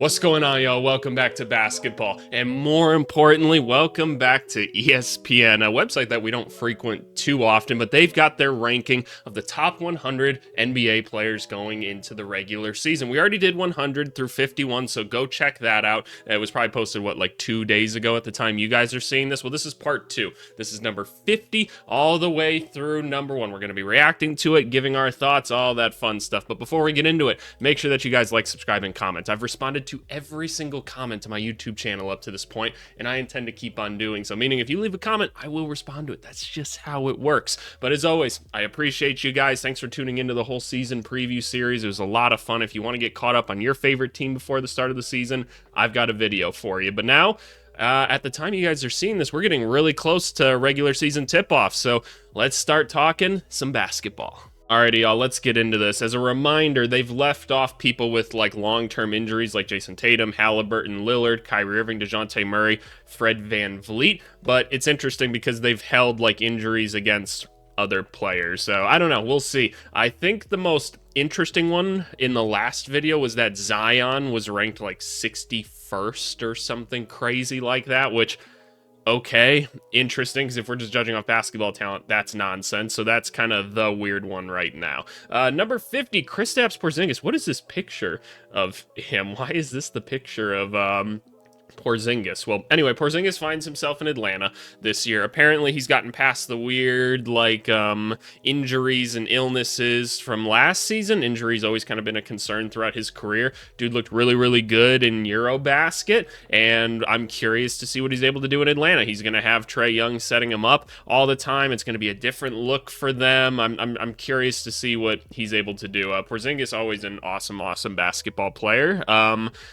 What's going on, y'all? Welcome back to basketball. And more importantly, welcome back to ESPN, a website that we don't frequent too often, but they've got their ranking of the top 100 NBA players going into the regular season. We already did 100 through 51, so go check that out. It was probably posted, 2 days ago at the time you guys are seeing this? Well, this is part 2. This is number 50 all the way through number 1. We're going to be reacting to it, giving our thoughts, all that fun stuff. But before we get into it, make sure that you guys like, subscribe, and comment. I've responded to every single comment to my YouTube channel up to this point, and I intend to keep on doing so. Meaning, if you leave a comment, I will respond to it. That's just how it works. But as always, I appreciate you guys. Thanks for tuning into the whole season preview series. It was a lot of fun. If you want to get caught up on your favorite team before the start of the season, I've got a video for you. But now, at the time you guys are seeing this, we're getting really close to regular season tip-off. So let's start talking some basketball. Alrighty, y'all, let's get into this. As a reminder, they've left off people with long-term injuries like Jason Tatum, Halliburton, Lillard, Kyrie Irving, DeJounte Murray, Fred VanVleet. But it's interesting because they've held injuries against other players. So I don't know. We'll see. I think the most interesting one in the last video was that Zion was ranked 61st or something crazy like that, which... okay, interesting, because if we're just judging off basketball talent, that's nonsense. So that's kind of the weird one right now. Number 50, Kristaps Porzingis. What is this picture of him? Why is this the picture of Porzingis? Well, anyway, Porzingis finds himself in Atlanta this year. Apparently, he's gotten past the weird, injuries and illnesses from last season. Injuries always kind of been a concern throughout his career. Dude looked really, really good in Eurobasket, and I'm curious to see what he's able to do in Atlanta. He's going to have Trae Young setting him up all the time. It's going to be a different look for them. I'm curious to see what he's able to do. Porzingis always an awesome basketball player.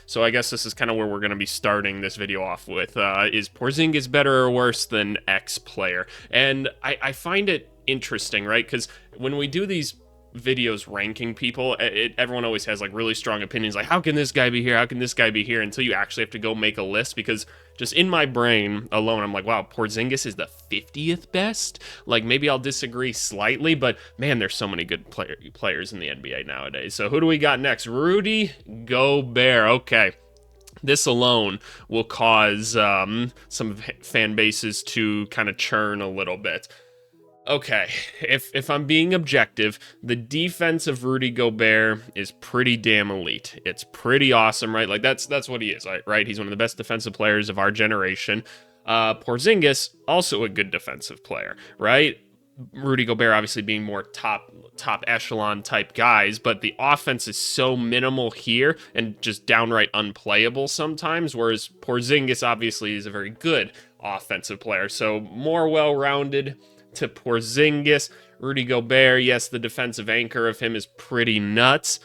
So I guess this is kind of where we're going to be starting this video off with. Is Porzingis better or worse than X player? And I find it interesting, right? Because when we do these videos ranking people, everyone always has really strong opinions, how can this guy be here, how can this guy be here, until you actually have to go make a list. Because just in my brain alone, I'm wow, Porzingis is the 50th best. Maybe I'll disagree slightly, but man, there's so many good players in the NBA nowadays. So who do we got next? Rudy Gobert. Okay, this alone will cause some fan bases to kind of churn a little bit. Okay, if I'm being objective, the defense of Rudy Gobert is pretty damn elite. It's pretty awesome, right? That's what he is, right? He's one of the best defensive players of our generation. Porzingis, also a good defensive player, right? Rudy Gobert obviously being more top echelon type guys, but the offense is so minimal here and just downright unplayable sometimes, whereas Porzingis obviously is a very good offensive player. So more well-rounded to Porzingis. Rudy Gobert, yes, the defensive anchor of him is pretty nuts.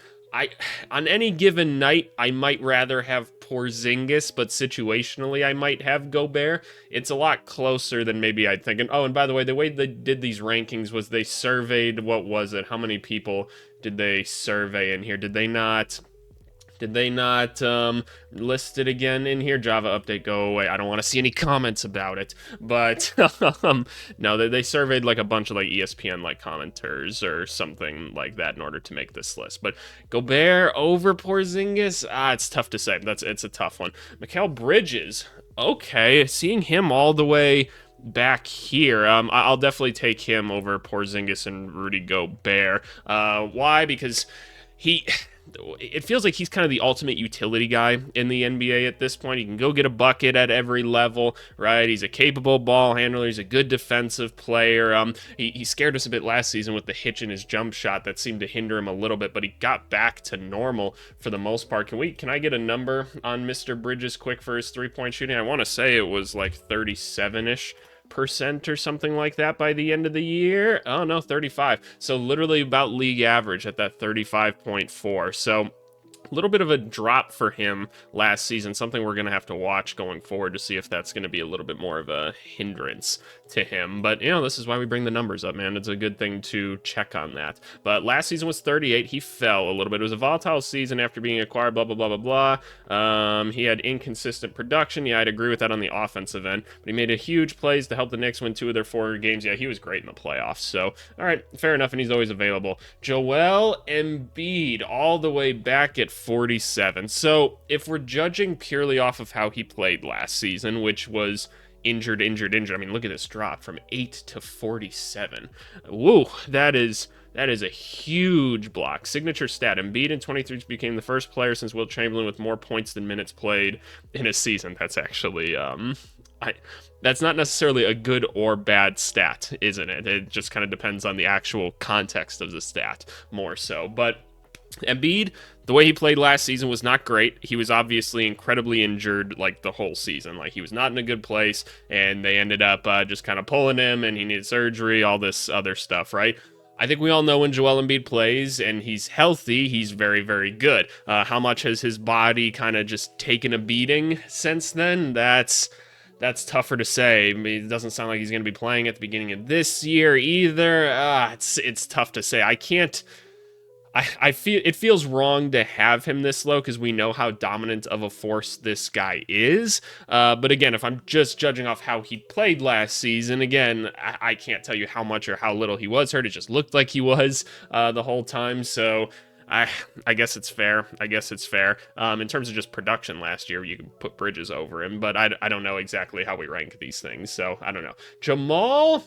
On any given night, I might rather have Porzingis, but situationally, I might have Gobert. It's a lot closer than maybe I'd think. Oh, and by the way, the way they did these rankings was they surveyed, what was it? How many people did they survey in here? Did they not list it again in here? Java update, go away. I don't want to see any comments about it. But no, they surveyed a bunch of ESPN commenters or something like that in order to make this list. But Gobert over Porzingis, it's tough to say. It's a tough one. Mikal Bridges, okay, seeing him all the way back here, I'll definitely take him over Porzingis and Rudy Gobert. Why? Because it feels like he's kind of the ultimate utility guy in the NBA at this point. He can go get a bucket at every level, right? He's a capable ball handler. He's a good defensive player. He scared us a bit last season with the hitch in his jump shot that seemed to hinder him a little bit, but he got back to normal for the most part. Can I get a number on Mr. Bridges quick for his three-point shooting? I want to say it was 37-ish percent or something like that by the end of the year. Oh no, 35. So literally about league average at that 35.4. So a little bit of a drop for him last season, something we're going to have to watch going forward to see if that's going to be a little bit more of a hindrance to him. But, this is why we bring the numbers up, man. It's a good thing to check on that. But last season was 38. He fell a little bit. It was a volatile season after being acquired, blah, blah, blah, blah, blah. He had inconsistent production. Yeah, I'd agree with that on the offensive end. But he made a huge plays to help the Knicks win 2 of their 4 games. Yeah, he was great in the playoffs. So, all right, fair enough, and he's always available. Joel Embiid, all the way back at 47. So if we're judging purely off of how he played last season, which was injured. I mean, look at this drop from 8 to 47. Woo, that is a huge block. Signature stat: Embiid in 23 became the first player since Wilt Chamberlain with more points than minutes played in a season. That's actually that's not necessarily a good or bad stat, isn't it? It just kind of depends on the actual context of the stat more so. But Embiid, the way he played last season was not great. He was obviously incredibly injured like the whole season. Like, he was not in a good place, and they ended up just kind of pulling him, and he needed surgery, all this other stuff, right? I think we all know when Joel Embiid plays and he's healthy, he's very, very good. How much has his body kind of just taken a beating since then? That's tougher to say. I mean, it doesn't sound like he's going to be playing at the beginning of this year either. It's tough to say. I feel it feels wrong to have him this low because we know how dominant of a force this guy is. But again, if I'm just judging off how he played last season, again, I can't tell you how much or how little he was hurt. It just looked like he was the whole time. So I guess it's fair. In terms of just production last year, you can put Bridges over him, but I don't know exactly how we rank these things. So I don't know. Jamal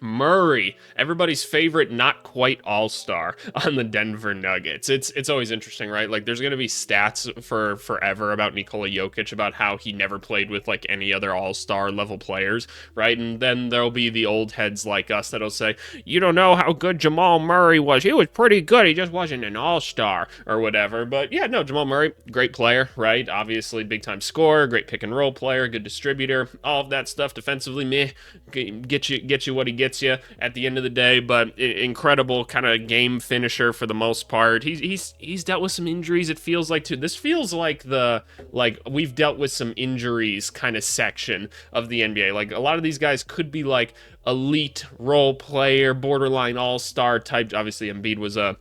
Murray, everybody's favorite not quite all-star on the Denver Nuggets. It's always interesting, right? Like, there's going to be stats for forever about Nikola Jokic, about how he never played with like any other all-star level players, right? And then there'll be the old heads like us that'll say, you don't know how good Jamal Murray was. He was pretty good. He just wasn't an all-star or whatever. But yeah, no, Jamal Murray, great player, right? Obviously, big-time scorer, great pick-and-roll player, good distributor, all of that stuff. Defensively, meh, get you what he gets you at the end of the day, but incredible kind of game finisher for the most part. He's dealt with some injuries, it feels like, too. This feels like we've dealt with some injuries kind of section of the NBA. Like, a lot of these guys could be like elite role player, borderline all-star type. Obviously, Embiid was a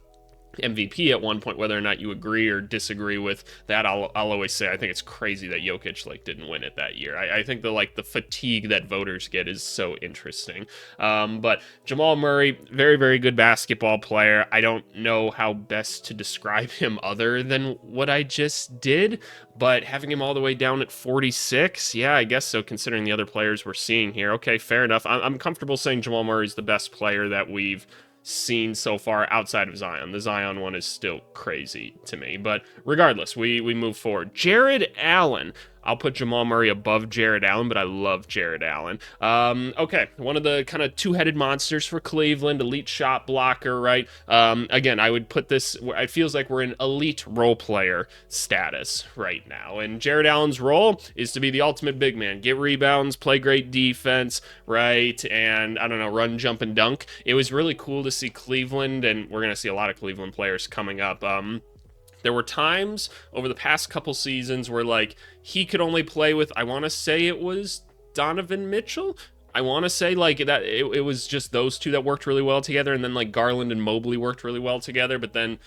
MVP at one point. Whether or not you agree or disagree with that, I'll always say I think it's crazy that Jokic didn't win it that year. I think the fatigue that voters get is so interesting. But Jamal Murray, very, very good basketball player. I don't know how best to describe him other than what I just did, but having him all the way down at 46, yeah, I guess so, considering the other players we're seeing here. Okay, fair enough. I'm comfortable saying Jamal Murray's the best player that we've seen so far outside of Zion. The Zion one is still crazy to me, but regardless, we move forward. Jared Allen. I'll put Jamal Murray above Jared Allen, but I love Jared Allen. Okay, one of the kind of two-headed monsters for Cleveland, elite shot blocker, right? Again, I would put this, it feels like we're in elite role player status right now, and Jared Allen's role is to be the ultimate big man, get rebounds, play great defense, right? And, I don't know, run, jump, and dunk. It was really cool to see Cleveland, and we're going to see a lot of Cleveland players coming up. There were times over the past couple seasons where, he could only play with, I want to say it was Donovan Mitchell. I want to say, that it was just those two that worked really well together, and then, Garland and Mobley worked really well together, but then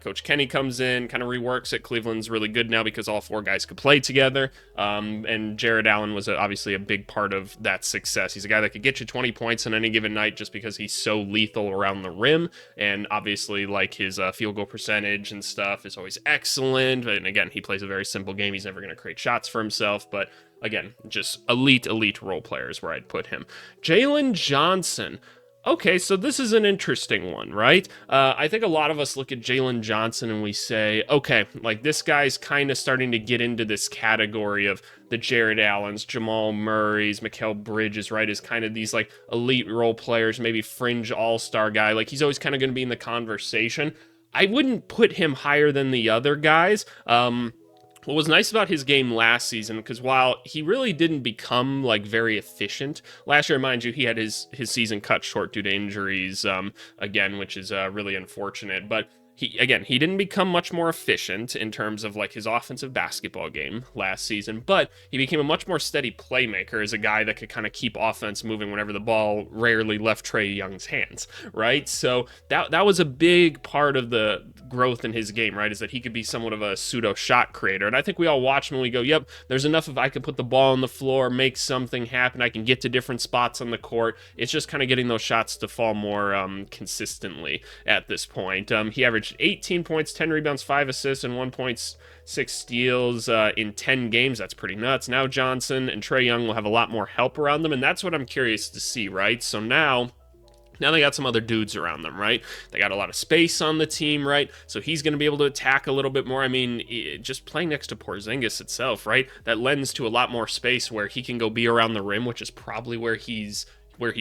Coach Kenny comes in, kind of reworks it. Cleveland's really good now because all four guys could play together, and Jared Allen was obviously a big part of that success. He's a guy that could get you 20 points on any given night just because he's so lethal around the rim, and obviously, his field goal percentage and stuff is always excellent, and again, he plays a very simple game. He's never going to create shots for himself, but again, just elite role players where I'd put him. Jalen Johnson. Okay, so this is an interesting one, right? I think a lot of us look at Jalen Johnson and we say, okay, this guy's kind of starting to get into this category of the Jared Allens, Jamal Murrays, Mikal Bridges, right? Is kind of these elite role players, maybe fringe all-star guy. He's always kind of going to be in the conversation. I wouldn't put him higher than the other guys. What was nice about his game last season, because while he really didn't become very efficient last year, mind you, he had his season cut short due to injuries, again, which is really unfortunate, but he didn't become much more efficient in terms of his offensive basketball game last season, but he became a much more steady playmaker as a guy that could kind of keep offense moving whenever the ball rarely left Trae Young's hands, right? So that was a big part of the growth in his game, right? Is that he could be somewhat of a pseudo shot creator. And I think we all watch him and we go, yep, there's enough if I could put the ball on the floor, make something happen, I can get to different spots on the court. It's just kind of getting those shots to fall more consistently at this point. He averaged bench, 18 points, 10 rebounds, 5 assists, and 1.6 steals in 10 games. That's pretty nuts. Now Johnson and Trae Young will have a lot more help around them, and that's what I'm curious to see, right? So now they got some other dudes around them, right? They got a lot of space on the team, right? So he's going to be able to attack a little bit more. I mean, just playing next to Porzingis itself, right? That lends to a lot more space where he can go be around the rim, which is probably where he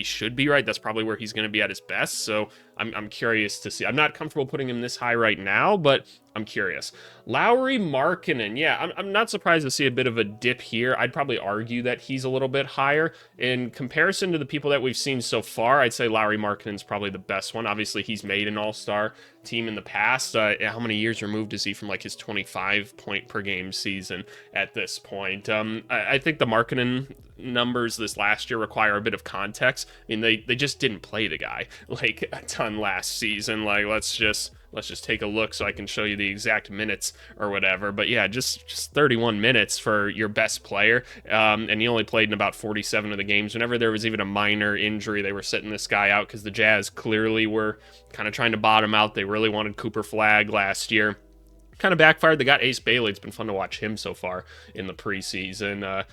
should be, right? That's probably where he's going to be at his best. So I'm curious to see. I'm not comfortable putting him this high right now, but I'm curious. Lauri Markkanen, yeah, I'm not surprised to see a bit of a dip here. I'd probably argue that he's a little bit higher. In comparison to the people that we've seen so far, I'd say Lauri Markkanen's probably the best one. Obviously, he's made an all-star team in the past. How many years removed is he from like his 25 point per game season at this point? I think the Markkanen numbers this last year require a bit of context. I mean, they just didn't play the guy like a ton last season. Like, let's just take a look so I can show you the exact minutes or whatever. But yeah, just 31 minutes for your best player. And he only played in about 47 of the games. Whenever there was even a minor injury, they were sitting this guy out because the Jazz clearly were kind of trying to bottom out. They really wanted Cooper Flagg last year. Kind of backfired. They got Ace Bailey. It's been fun to watch him so far in the preseason.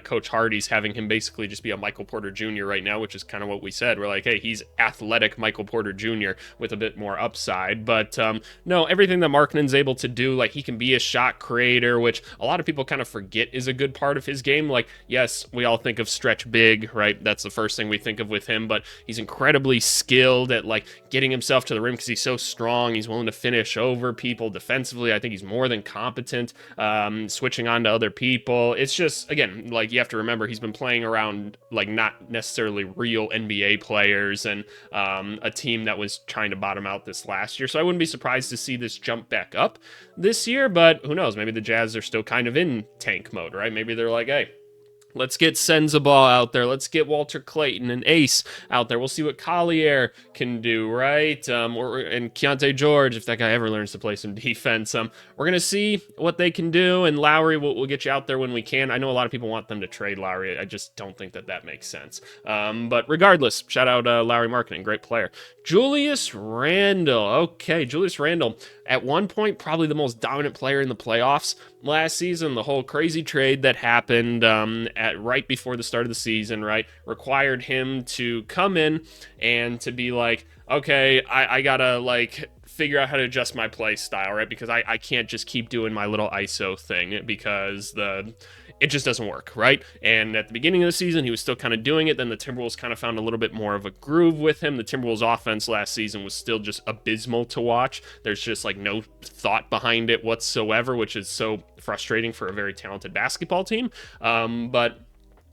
Coach Hardy's having him basically just be a Michael Porter Jr. right now, which is kind of what we said. We're like, hey, he's athletic Michael Porter Jr. with a bit more upside. But no, everything that Markkanen's able to do, like he can be a shot creator, which a lot of people kind of forget is a good part of his game. Like, yes, we all think of stretch big, right? That's the first thing we think of with him, but he's incredibly skilled at like getting himself to the rim because he's so strong. He's willing to finish over people defensively. I think he's more than competent, switching on to other people. It's just, again, like you have to remember he's been playing around like not necessarily real NBA players and a team that was trying to bottom out this last year. So I wouldn't be surprised to see this jump back up this year, but who knows? Maybe the Jazz are still kind of in tank mode, right? Maybe they're like, hey, let's get Senzabal out there. Let's get Walter Clayton and Ace out there. We'll see what Collier can do, right? And Keontae George, if that guy ever learns to play some defense. We're going to see what they can do, and Lowry, we'll get you out there when we can. I know a lot of people want them to trade Lowry. I just don't think that makes sense. But regardless, shout out Lauri Markkanen, great player. Julius Randle. Okay, Julius Randle, at one point, probably the most dominant player in the playoffs last season. The whole crazy trade that happened right before the start of the season, right, required him to come in and to be like, okay, I gotta like figure out how to adjust my play style, right? Because I can't just keep doing my little ISO thing because it just doesn't work, right? And at the beginning of the season, he was still kind of doing it. Then the Timberwolves kind of found a little bit more of a groove with him. The Timberwolves offense last season was still just abysmal to watch. There's just like no thought behind it whatsoever, which is so frustrating for a very talented basketball team. But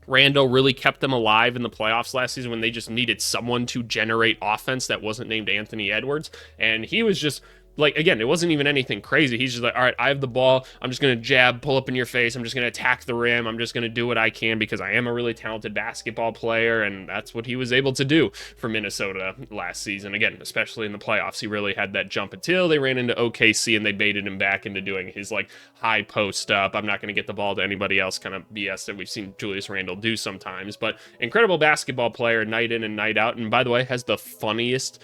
Randle really kept them alive in the playoffs last season when they just needed someone to generate offense that wasn't named Anthony Edwards. And he was just like, again, it wasn't even anything crazy. He's just like, all right, I have the ball. I'm just going to jab, pull up in your face. I'm just going to attack the rim. I'm just going to do what I can because I am a really talented basketball player. And that's what he was able to do for Minnesota last season. Again, especially in the playoffs, he really had that jump until they ran into OKC and they baited him back into doing his like high post up. I'm not going to get the ball to anybody else kind of BS that we've seen Julius Randle do sometimes. But incredible basketball player night in and night out. And by the way, has the funniest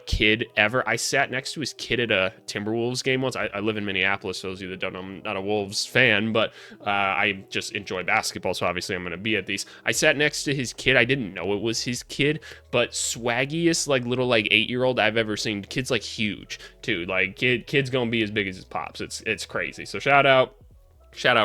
kid ever. I sat next to his kid at a Timberwolves game once. I live in Minneapolis, so those of you that don't know, I'm not a Wolves fan, but I just enjoy basketball, so obviously I'm going to be at these. I sat next to his kid. I didn't know it was his kid, but swaggiest like little like 8-year-old I've ever seen. Kid's like huge too. Like kid's going to be as big as his pops. It's crazy. So shout out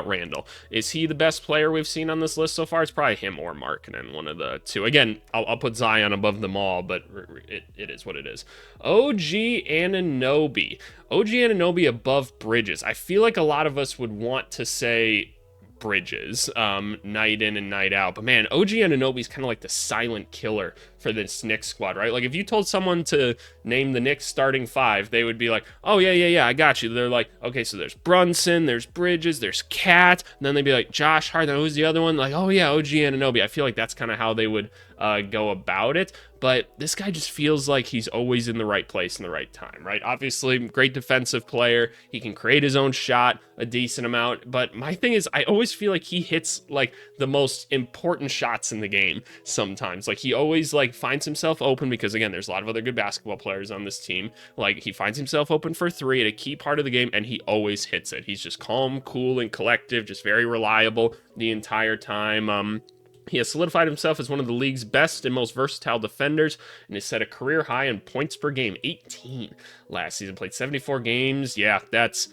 Randle. Is he the best player we've seen on this list so far? It's probably him or Markkanen, one of the two. Again, I'll put Zion above them all, but it is what it is. OG Anunoby. OG Anunoby above Bridges. I feel like a lot of us would want to say Bridges, night in and night out. But man, OG Anunoby's kind of like the silent killer for this Knicks squad, right? Like if you told someone to name the Knicks starting five, they would be like, oh yeah, I got you. They're like, okay, so there's Brunson, there's Bridges, there's Cat, and then they'd be like, Josh Hart, who's the other one? Like, oh yeah, OG Anunoby. I feel like that's kind of how they would go about it. But this guy just feels like he's always in the right place in the right time, right? Obviously, great defensive player. He can create his own shot a decent amount. But my thing is, I always feel like he hits like the most important shots in the game sometimes. Like he always like finds himself open because, again, there's a lot of other good basketball players players on this team. Like, he finds himself open for three at a key part of the game, and he always hits it. He's just calm, cool, and collective, just very reliable the entire time. He has solidified himself as one of the league's best and most versatile defenders, and has set a career high in points per game, 18 last season. Played 74 games. Yeah, that's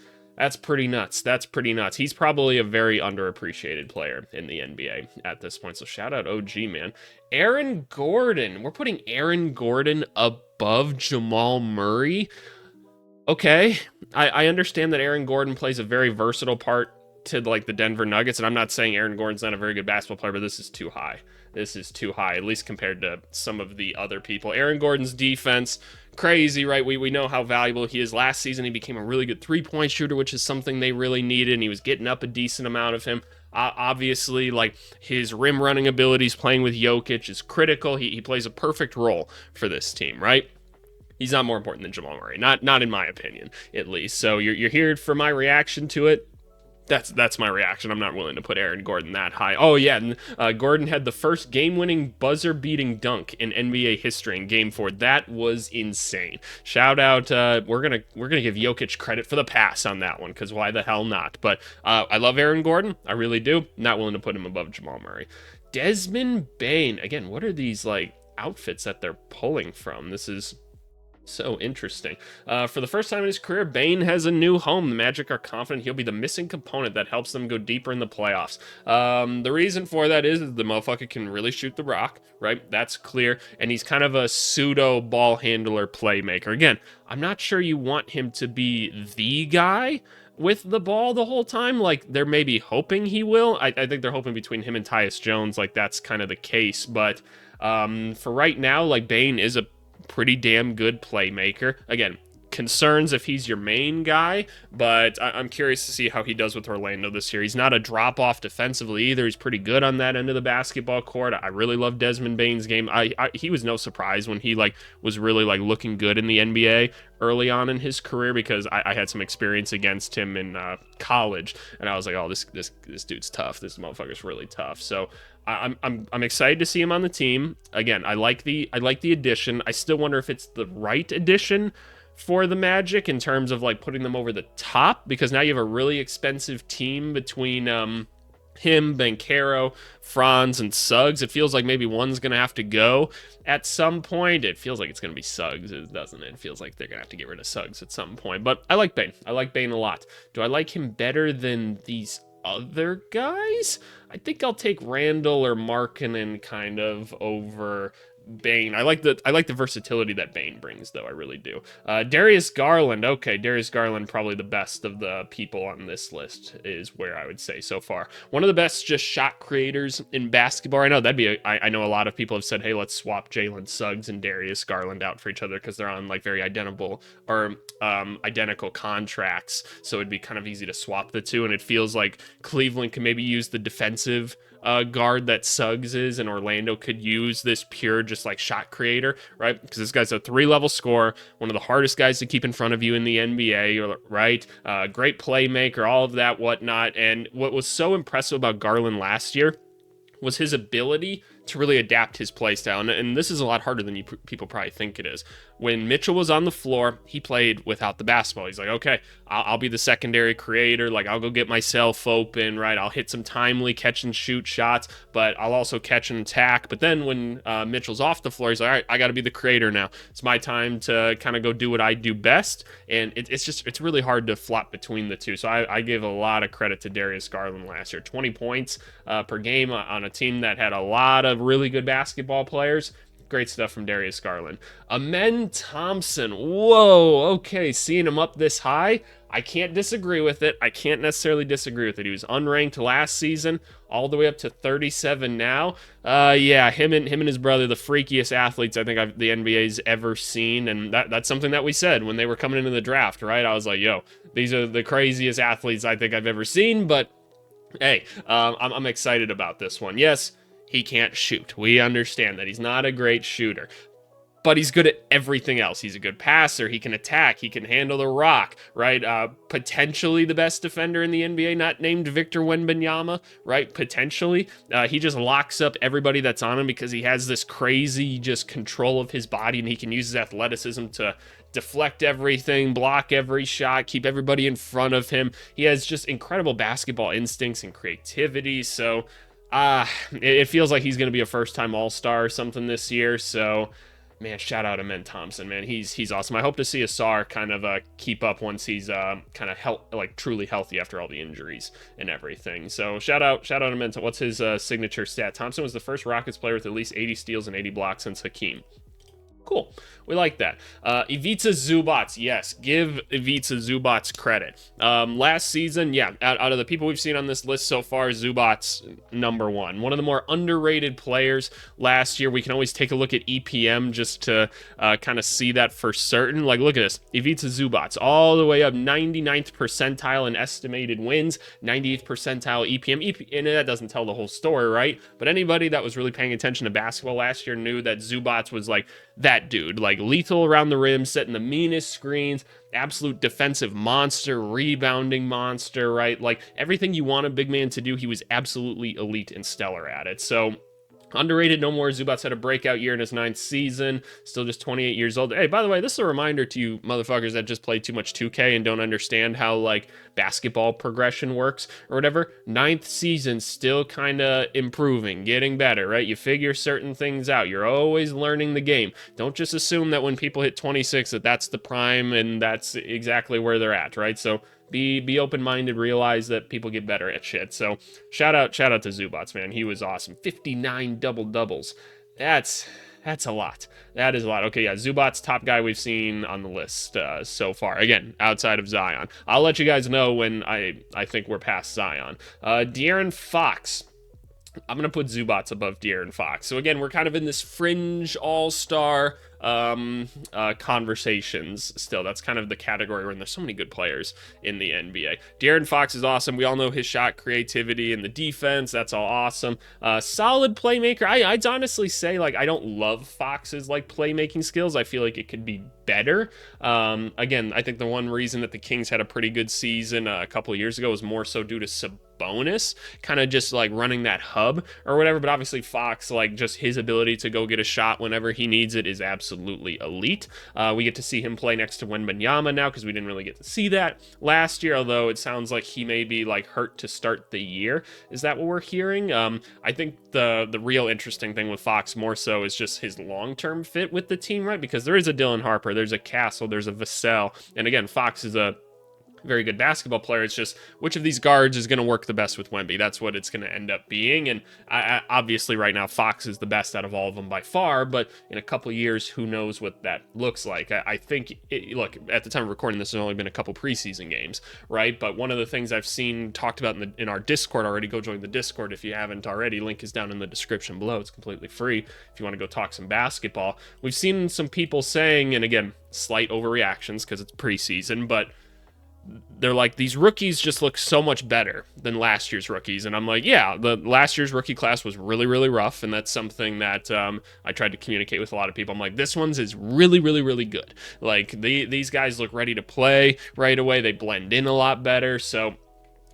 pretty nuts. That's pretty nuts. He's probably a very underappreciated player in the NBA at this point. So shout out OG, man. Aaron Gordon. We're putting Aaron Gordon above Jamal Murray. Okay, I understand that Aaron Gordon plays a very versatile part to like the Denver Nuggets, and I'm not saying Aaron Gordon's not a very good basketball player, but this is too high. This is too high, at least compared to some of the other people. Aaron Gordon's defense, crazy, right? We know how valuable he is. Last season, he became a really good three-point shooter, which is something they really needed, and he was getting up a decent amount of him. Obviously, like, his rim running abilities playing with Jokic is critical. He plays a perfect role for this team, right? He's not more important than Jamal Murray, not in my opinion, at least. So you're here for my reaction to it. That's my reaction. I'm not willing to put Aaron Gordon that high. Oh yeah, and Gordon had the first game-winning buzzer-beating dunk in NBA history in Game 4. That was insane. Shout out. We're gonna give Jokic credit for the pass on that one, because why the hell not? But I love Aaron Gordon. I really do. Not willing to put him above Jamal Murray. Desmond Bane. Again, what are these like outfits that they're pulling from? This is so interesting. For the first time in his career, Bane has a new home. The Magic are confident he'll be the missing component that helps them go deeper in the playoffs. The reason for that is the motherfucker can really shoot the rock, right? That's clear. And he's kind of a pseudo ball handler playmaker. Again, I'm not sure you want him to be the guy with the ball the whole time. Like, they're maybe hoping he will. I think they're hoping between him and Tyus Jones, like, that's kind of the case. But for right now, like, Bane is a pretty damn good playmaker. Again, concerns if he's your main guy, but I'm curious to see how he does with Orlando this year. He's not a drop-off defensively either. He's pretty good on that end of the basketball court. I really love Desmond Bane's game. He was no surprise when he was really looking good in the NBA early on in his career, because I had some experience against him in college, and I was like, oh, this dude's tough. This motherfucker's really tough. So I'm excited to see him on the team. Again, I like the addition. I still wonder if it's the right addition for the Magic in terms of like putting them over the top, because now you have a really expensive team between him, Banchero, Franz, and Suggs. It feels like maybe one's going to have to go at some point. It feels like it's going to be Suggs, doesn't it? It feels like they're going to have to get rid of Suggs at some point. But I like Bane. I like Bane a lot. Do I like him better than these other guys? I think I'll take Randall or Markkanen kind of over Bane. I like the versatility that Bane brings, though. I really do. Darius Garland. Okay, Darius Garland, probably the best of the people on this list, is where I would say so far. One of the best just shot creators in basketball. I know I know a lot of people have said, hey, let's swap Jalen Suggs and Darius Garland out for each other, because they're on like very identical contracts. So it'd be kind of easy to swap the two, and it feels like Cleveland can maybe use the defensive guard that Suggs is, and Orlando could use this pure just like shot creator, right? Because this guy's a 3-level scorer, one of the hardest guys to keep in front of you in the NBA, right? Great playmaker, all of that, whatnot. And what was so impressive about Garland last year was his ability to really adapt his play style. And this is a lot harder than people probably think it is. When Mitchell was on the floor, he played without the basketball. He's like, okay, I'll be the secondary creator. Like, I'll go get myself open, right? I'll hit some timely catch and shoot shots, but I'll also catch and attack. But then when Mitchell's off the floor, he's like, all right, I got to be the creator now. It's my time to kind of go do what I do best. And it's really hard to flop between the two. So I give a lot of credit to Darius Garland last year. 20 points per game on a team that had a lot of really good basketball players. Great stuff from Darius Garland. Amen Thompson. Whoa, okay, seeing him up this high, I can't disagree with it. I can't necessarily disagree with it. He was unranked last season, all the way up to 37 now. Yeah, him and his brother, the freakiest athletes I think the NBA's ever seen, and that's something that we said when they were coming into the draft, right? I was like, yo, these are the craziest athletes I think I've ever seen, but hey, I'm excited about this one. Yes, he can't shoot. We understand that. He's not a great shooter. but he's good at everything else. He's a good passer. He can attack. He can handle the rock, right? Potentially the best defender in the NBA, not named Victor Wembanyama, right? Potentially. He just locks up everybody that's on him because he has this crazy just control of his body, and he can use his athleticism to deflect everything, block every shot, keep everybody in front of him. He has just incredible basketball instincts and creativity. So it feels like he's going to be a first-time All-Star or something this year. So, man, shout out to Men Thompson, man. He's awesome. I hope to see Asar kind of keep up once he's kind of truly healthy after all the injuries and everything. So shout out to Men. What's his signature stat? Thompson was the first Rockets player with at least 80 steals and 80 blocks since Hakeem. Cool. We like that. Ivica Zubac. Yes, give Ivica Zubac credit. Last season, yeah, out of the people we've seen on this list so far, Zubac number one. One of the more underrated players last year. We can always take a look at EPM just to kind of see that for certain. Like, look at this. Ivica Zubac, all the way up 99th percentile in estimated wins, 98th percentile EPM. And that doesn't tell the whole story, right? But anybody that was really paying attention to basketball last year knew that Zubac was like that dude, like lethal around the rim, setting the meanest screens, absolute defensive monster, rebounding monster, right? Like everything you want a big man to do, he was absolutely elite and stellar at it. So underrated no more. Zubac had a breakout year in his 9th season, still just 28 years old. Hey, by the way, this is a reminder to you motherfuckers that just play too much 2K and don't understand how like basketball progression works or whatever. 9th season, still kind of improving, getting better, right? You figure certain things out. You're always learning the game. Don't just assume that when people hit 26 that that's the prime and that's exactly where they're at, right? So be open-minded, realize that people get better at shit. So shout out to Zubac, man. He was awesome. 59 double-doubles. That's a lot. That is a lot. Okay, yeah, Zubac, top guy we've seen on the list so far. Again, outside of Zion. I'll let you guys know when I think we're past Zion. De'Aaron Fox. I'm going to put Zubac above De'Aaron Fox. So again, we're kind of in this fringe all-star conversations still. That's kind of the category when there's so many good players in the NBA. De'Aaron Fox is awesome. We all know his shot creativity and the defense. That's all awesome. Solid playmaker. I'd honestly say, like, I don't love Fox's, like, playmaking skills. I feel like it could be better. Again, I think the one reason that the Kings had a pretty good season a couple of years ago was more so due to Sabonis kind of just like running that hub or whatever, but obviously Fox, like just his ability to go get a shot whenever he needs it is absolutely elite. We get to see him play next to Wembanyama now because we didn't really get to see that last year, although it sounds like he may be like hurt to start the year. Is that what we're hearing? I think the real interesting thing with Fox more so is just his long-term fit with the team, right? Because there is a Dylan Harper, there's a Castle, there's a Vassell, and again, Fox is a very good basketball player. It's just which of these guards is going to work the best with Wemby. That's what it's going to end up being. And obviously right now Fox is the best out of all of them by far, but in a couple of years, who knows what that looks like. I think, look, at the time of recording this, there's only been a couple preseason games, right? But one of the things I've seen talked about in our Discord already, go join the Discord if you haven't already. Link is down in the description below. It's completely free if you want to go talk some basketball. We've seen some people saying, and again, slight overreactions because it's preseason, but they're like, these rookies just look so much better than last year's rookies. And I'm like, yeah, the last year's rookie class was really, really rough. And that's something that I tried to communicate with a lot of people. I'm like, this one's is really, really, really good. Like these guys look ready to play right away. They blend in a lot better. So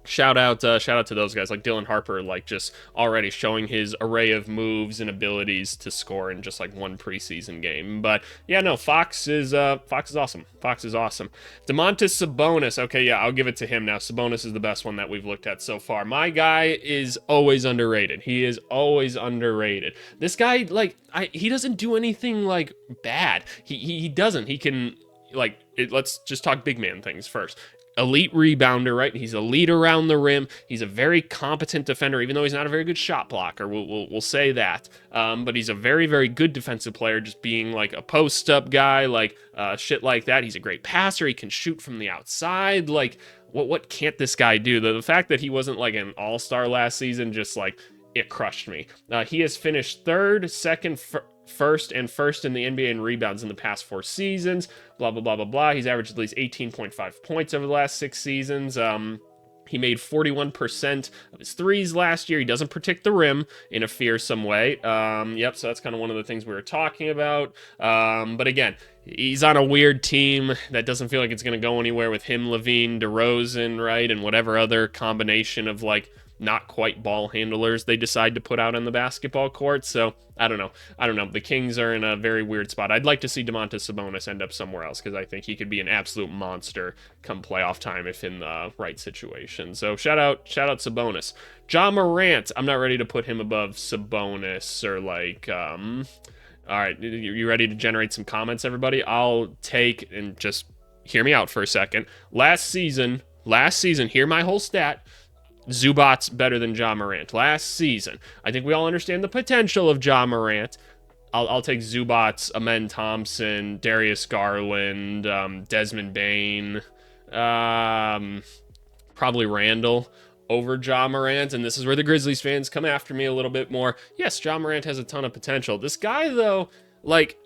shout out to those guys like Dylan Harper, like just already showing his array of moves and abilities to score in just like one preseason game. But yeah, no, Fox is awesome. Fox is awesome. Domantas Sabonis. Okay, yeah, I'll give it to him now. Sabonis is the best one that we've looked at so far. My guy is always underrated. He is always underrated. This guy, like, he doesn't do anything like bad. He doesn't. He can let's just talk big man things first. Elite rebounder, right? He's elite around the rim. He's a very competent defender, even though he's not a very good shot blocker. We'll say that. But he's a very, very good defensive player, just being like a post-up guy, like shit like that. He's a great passer. He can shoot from the outside. Like, what can't this guy do? The fact that he wasn't like an all-star last season, just like, it crushed me. He has finished third, second, first in the NBA in rebounds in the past 4 seasons, blah, blah, blah, blah, blah. He's averaged at least 18.5 points over the last 6 seasons. He made 41% of his threes last year. He doesn't protect the rim in a fearsome way. Yep, so that's kind of one of the things we were talking about. But again, he's on a weird team that doesn't feel like it's going to go anywhere with him, Levine, DeRozan, right, and whatever other combination of, like, not quite ball handlers they decide to put out on the basketball court. So I don't know. The Kings are in a very weird spot. I'd like to see Domantas Sabonis end up somewhere else, because I think he could be an absolute monster come playoff time if in the right situation. So shout out Sabonis. Ja Morant, I'm not ready to put him above Sabonis or like all right, you ready to generate some comments, everybody? I'll take, and just hear me out for a second. Last season, hear my whole stat. Zubac's better than Ja Morant last season. I think we all understand the potential of Ja Morant. I'll take Zubac's, Amen Thompson, Darius Garland, Desmond Bane, probably Randall over Ja Morant, and this is where the Grizzlies fans come after me a little bit more. Yes, Ja Morant has a ton of potential. This guy, though, like,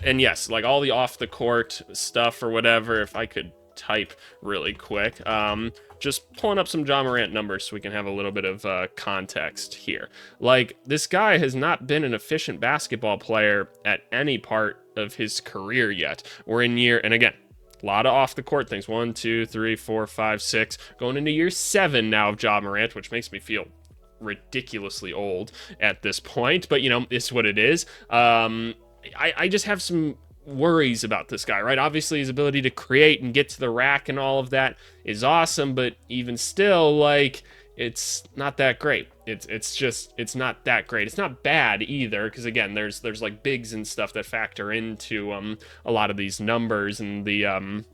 and yes, like all the off-the-court stuff or whatever, if I could type really quick, just pulling up some Ja Morant numbers so we can have a little bit of context here. Like, this guy has not been an efficient basketball player at any part of his career yet. We're in year, and again, a lot of off-the-court things. 1, 2, 3, 4, 5, 6. Going into year 7 now of Ja Morant, which makes me feel ridiculously old at this point. But, you know, it's what it is. I just have some worries about this guy, right? Obviously, his ability to create and get to the rack and all of that is awesome, but even still, like, it's not that great. It's not that great. It's not bad either, because again, there's like bigs and stuff that factor into a lot of these numbers and the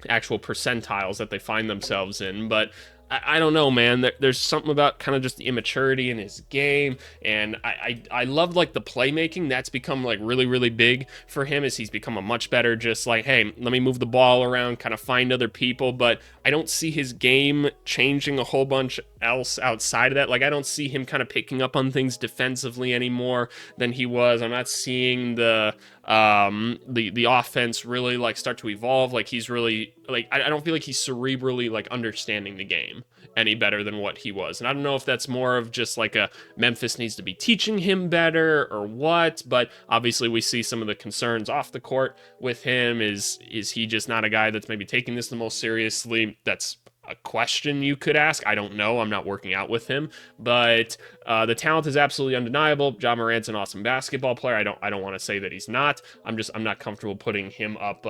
actual percentiles that they find themselves in, but I don't know, man. There's something about kind of just the immaturity in his game, and I love, like, the playmaking. That's become, like, really, really big for him, as he's become a much better just, like, hey, let me move the ball around, kind of find other people, but I don't see his game changing a whole bunch else outside of that. Like, I don't see him kind of picking up on things defensively anymore than he was. I'm not seeing the offense really, like, start to evolve. Like, he's really, like, I don't feel like he's cerebrally, like, understanding the game any better than what he was. And I don't know if that's more of just like a Memphis needs to be teaching him better or what, but obviously we see some of the concerns off the court with him. Is he just not a guy that's maybe taking this the most seriously? That's a question you could ask. I don't know. I'm not working out with him, but the talent is absolutely undeniable. Ja Morant's an awesome basketball player. I don't want to say that he's not. I'm not comfortable putting him up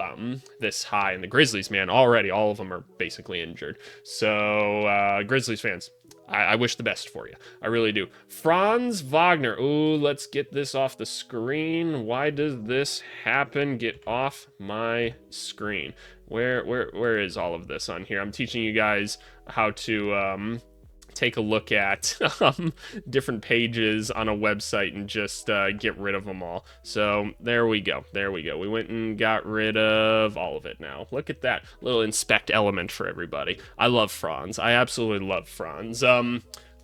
this high. And the Grizzlies, man, already all of them are basically injured. So Grizzlies fans, I wish the best for you. I really do. Franz Wagner. Ooh, let's get this off the screen. Why does this happen? Get off my screen. Where is all of this on here? I'm teaching you guys how to take a look at different pages on a website and just get rid of them all. So there we go. We went and got rid of all of it now. Look at that little inspect element for everybody. I love Franz. I absolutely love Franz.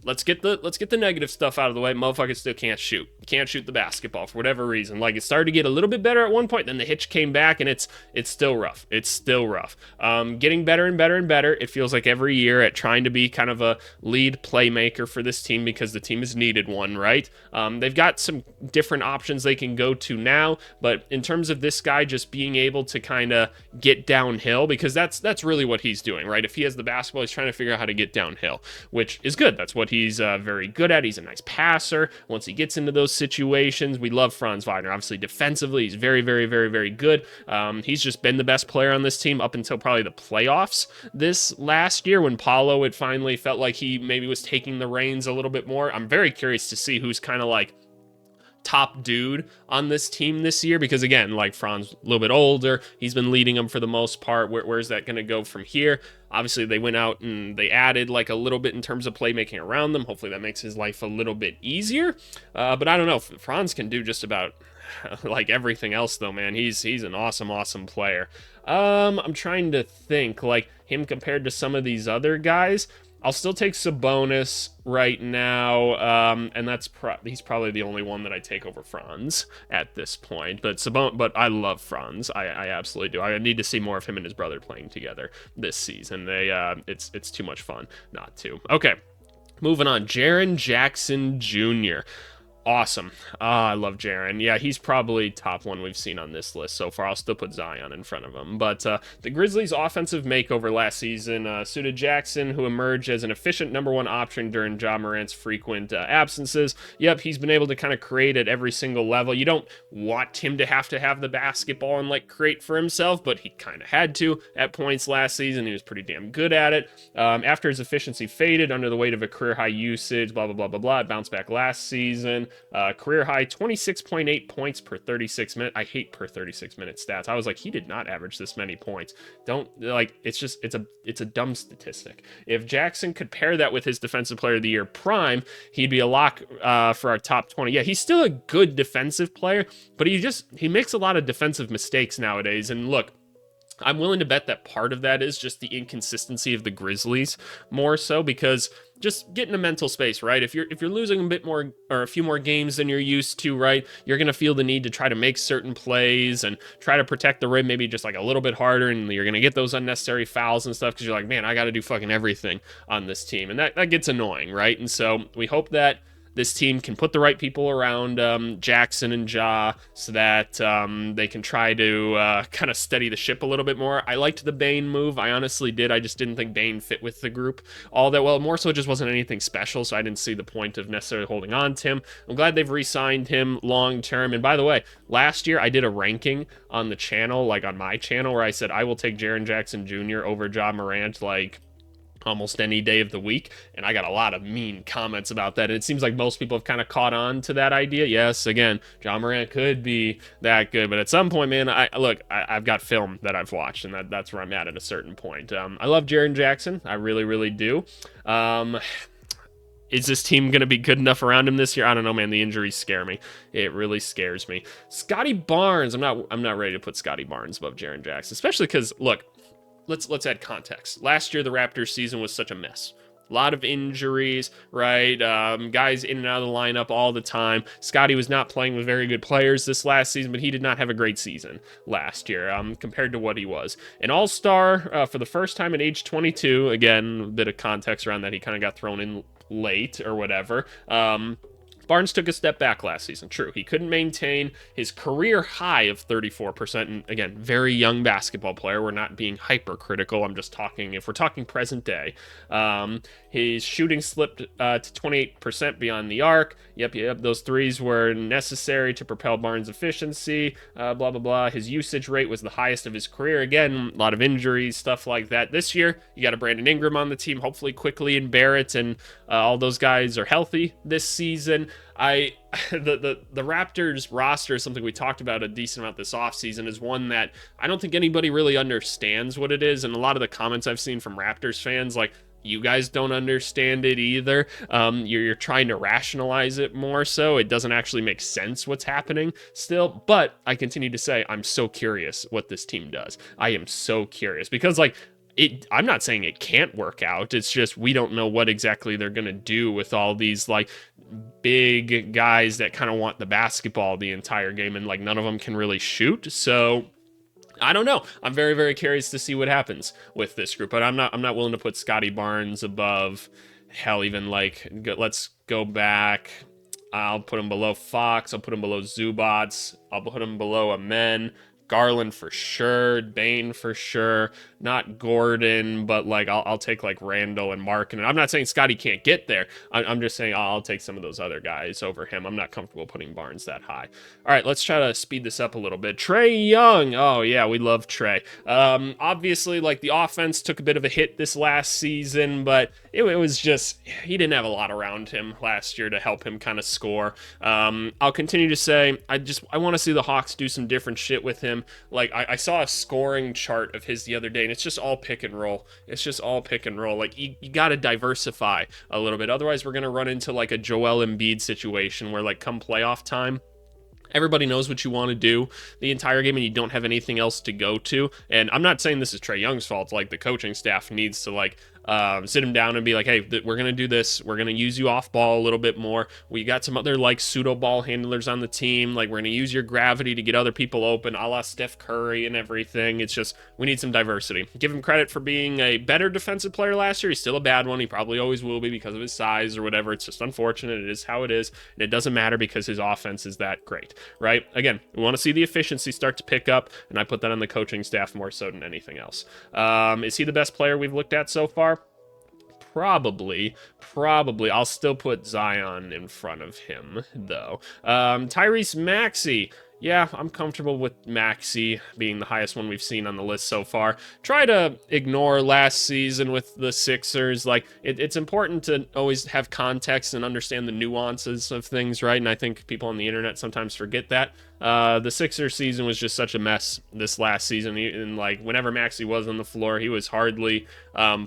Let's get the negative stuff out of the way. Motherfucker still can't shoot. Can't shoot the basketball for whatever reason. Like, it started to get a little bit better at one point, then the hitch came back, and it's still rough. It's still rough. Getting better and better and better. It feels like every year at trying to be kind of a lead playmaker for this team, because the team has needed one, right? They've got some different options they can go to now, but in terms of this guy just being able to kind of get downhill, because that's really what he's doing, right? If he has the basketball, he's trying to figure out how to get downhill, which is good. That's what he's very good at. He's a nice passer. Once he gets into those situations, we love Franz Wagner. Obviously, defensively, he's very, very, very, very good. He's just been the best player on this team up until probably the playoffs this last year, when Paulo had finally felt like he maybe was taking the reins a little bit more. I'm very curious to see who's kind of like top dude on this team this year, because again, like, Franz a little bit older, he's been leading them for the most part. Where's that going to go from here? Obviously, they went out and they added like a little bit in terms of playmaking around them. Hopefully that makes his life a little bit easier, but I don't know. Franz can do just about like everything else, though, man. He's an awesome player. I'm trying to think, like, him compared to some of these other guys. I'll still take Sabonis right now, and he's probably the only one that I take over Franz at this point. But I love Franz. I absolutely do. I need to see more of him and his brother playing together this season. It's too much fun not to. Okay, moving on. Jaren Jackson Jr. Awesome. I love Jaren. Yeah, he's probably top one we've seen on this list so far. I'll still put Zion in front of him. But the Grizzlies' offensive makeover last season suited Jackson, who emerged as an efficient number one option during Ja Morant's frequent absences. Yep, he's been able to kind of create at every single level. You don't want him to have the basketball and like create for himself, but he kind of had to at points last season. He was pretty damn good at it. After his efficiency faded under the weight of a career high usage, blah, blah, blah, blah, blah, it bounced back last season. Career high 26.8 points per 36 minutes. I hate per 36 minute stats. I was like, he did not average this many points. It's a dumb statistic. If Jackson could pair that with his defensive player of the year prime, he'd be a lock for our top 20. Yeah, he's still a good defensive player, but he makes a lot of defensive mistakes nowadays. And look, I'm willing to bet that part of that is just the inconsistency of the Grizzlies more so, because just get in a mental space, right? If you're losing a bit more or a few more games than you're used to, right, you're going to feel the need to try to make certain plays and try to protect the rim maybe just like a little bit harder, and you're going to get those unnecessary fouls and stuff because you're like, man, I got to do fucking everything on this team. And that gets annoying, right? And so we hope that this team can put the right people around Jackson and Ja so that they can try to kind of steady the ship a little bit more. I liked the Bane move. I honestly did. I just didn't think Bane fit with the group all that well. More so, it just wasn't anything special, so I didn't see the point of necessarily holding on to him. I'm glad they've re-signed him long term. And by the way, last year I did a ranking on the channel, like on my channel, where I said I will take Jaren Jackson Jr. over Ja Morant, like almost any day of the week, and I got a lot of mean comments about that, and it seems like most people have kind of caught on to that idea. Yes, again, Ja Morant could be that good, but at some point, man, I've got film that I've watched, and that's where I'm at a certain point. I love Jaren Jackson. I really, really do. Is this team going to be good enough around him this year? I don't know, man. The injuries scare me. It really scares me. Scotty Barnes. I'm not ready to put Scotty Barnes above Jaren Jackson, especially because, look, let's add context. Last year, the Raptors season was such a mess. A lot of injuries, right? Guys in and out of the lineup all the time. Scotty was not playing with very good players this last season, but he did not have a great season last year compared to what he was. An all-star for the first time at age 22. Again, a bit of context around that. He kind of got thrown in late or whatever. Barnes took a step back last season. True, he couldn't maintain his career high of 34%. And again, very young basketball player. We're not being hypercritical. I'm just talking, if we're talking present day. His shooting slipped to 28% beyond the arc. Yep. Those threes were necessary to propel Barnes' efficiency. Blah, blah, blah. His usage rate was the highest of his career. Again, a lot of injuries, stuff like that. This year, you got a Brandon Ingram on the team. Hopefully, Quickly and Barrett and all those guys are healthy this season. The Raptors roster is something we talked about a decent amount this offseason, is one that I don't think anybody really understands what it is. And a lot of the comments I've seen from Raptors fans, like, you guys don't understand it either. You're trying to rationalize it more so. It doesn't actually make sense what's happening still. But I continue to say I'm so curious what this team does. I am so curious because, like, I'm not saying it can't work out. It's just we don't know what exactly they're going to do with all these, like, big guys that kind of want the basketball the entire game, and, like, none of them can really shoot. So I don't know. I'm very, very curious to see what happens with this group, but I'm not willing to put Scotty Barnes above, hell, even, like, let's go back. I'll put him below Fox. I'll put him below Zubats. I'll put him below Amen. Garland for sure, Bane for sure, not Gordon, but, like, I'll take, like, Randall and Mark. And I'm not saying Scotty can't get there. I'm just saying I'll take some of those other guys over him. I'm not comfortable putting Barnes that high. All right, let's try to speed this up a little bit. Trae Young. Oh, yeah, we love Trae. Obviously, like, the offense took a bit of a hit this last season, but it was just, he didn't have a lot around him last year to help him kind of score. I'll continue to say, I want to see the Hawks do some different shit with him. Like, I saw a scoring chart of his the other day, and it's just all pick and roll. It's just all pick and roll. Like, you got to diversify a little bit. Otherwise, we're going to run into, like, a Joel Embiid situation where, like, come playoff time, everybody knows what you want to do the entire game and you don't have anything else to go to. And I'm not saying this is Trae Young's fault. Like, the coaching staff needs to, like, sit him down and be like, hey, we're going to do this. We're going to use you off ball a little bit more. We got some other like pseudo ball handlers on the team. Like we're going to use your gravity to get other people open, a la Steph Curry and everything. It's just, we need some diversity. Give him credit for being a better defensive player last year. He's still a bad one. He probably always will be because of his size or whatever. It's just unfortunate. It is how it is. And it doesn't matter because his offense is that great, right? Again, we want to see the efficiency start to pick up, and I put that on the coaching staff more so than anything else. Is he the best player we've looked at so far? Probably. I'll still put Zion in front of him, though. Tyrese Maxey. Yeah, I'm comfortable with Maxey being the highest one we've seen on the list so far. Try to ignore last season with the Sixers. Like, it's important to always have context and understand the nuances of things, right? And I think people on the internet sometimes forget that. The Sixers season was just such a mess this last season. And like, whenever Maxey was on the floor, he was hardly